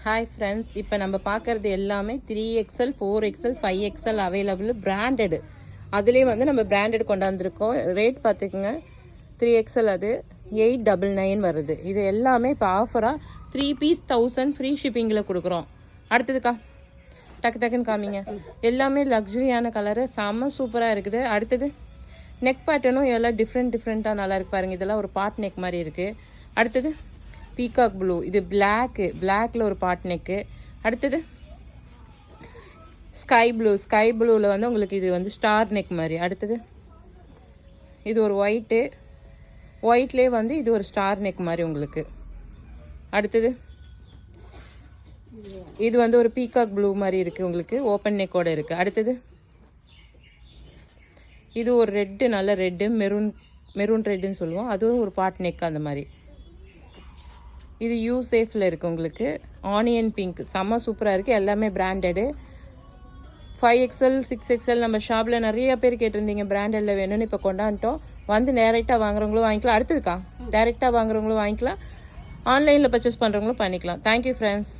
Hi friends, இப்போ நம்ம பார்க்குறது எல்லாமே 3XL 4XL 5XL available branded. அதுலேயே வந்து நம்ம பிராண்டட் கொண்டாந்துருக்கோம். ரேட் பார்த்துக்குங்க, 3XL அது 899 வருது. இது எல்லாமே இப்போ ஆஃபராக 3 பீஸ் 1000 ஃப்ரீ ஷிப்பிங்கில் கொடுக்குறோம். அடுத்ததுக்கா டக்கு டக்குன்னு காமிங்க. எல்லாமே லக்ஸுரியான கலரு, செம்ம சூப்பராக இருக்குது. அடுத்தது நெக் பேட்டர்னும் எல்லாம் டிஃப்ரெண்ட்டாக நல்லா இருக்கு பாருங்கள். இதெல்லாம் ஒரு பாட் நெக் மாதிரி இருக்குது. அடுத்தது பீகாக் ப்ளூ, இது பிளாக்ல ஒரு பாட் நெக்கு. அடுத்தது ஸ்கை ப்ளூவில் வந்து உங்களுக்கு இது வந்து ஸ்டார் நெக் மாதிரி. அடுத்தது இது ஒரு ஒயிட்லேயே வந்து இது ஒரு ஸ்டார் நெக் மாதிரி உங்களுக்கு. அடுத்தது இது வந்து ஒரு பீகாக் ப்ளூ மாதிரி இருக்குது உங்களுக்கு, ஓப்பன் நெக்கோட இருக்குது. அடுத்தது இது ஒரு ரெட்டு, நல்ல ரெட்டு, மெரூன் ரெட்டுன்னு சொல்லுவோம், அதுவும் ஒரு பாட் நெக் அந்த மாதிரி. இது யூசேஃபில் இருக்குது உங்களுக்கு, ஆனியன் பிங்க், செம்ம சூப்பராக இருக்குது. எல்லாமே பிராண்டடு. 5XL 6XL நம்ம ஷாப்பில் நிறைய பேர் கேட்டிருந்தீங்க பிராண்டடில் வேணும்னு. இப்போ கொண்டாண்டோம். வந்து டேரெக்டாக வாங்குறவங்களும் வாங்கிக்கலாம். அடுத்ததுக்கா டேரெக்டாக வாங்குறவங்களும் வாங்கிக்கலாம், ஆன்லைனில் பர்ச்சேஸ் பண்ணுறவங்களும் பண்ணிக்கலாம். Thank you friends.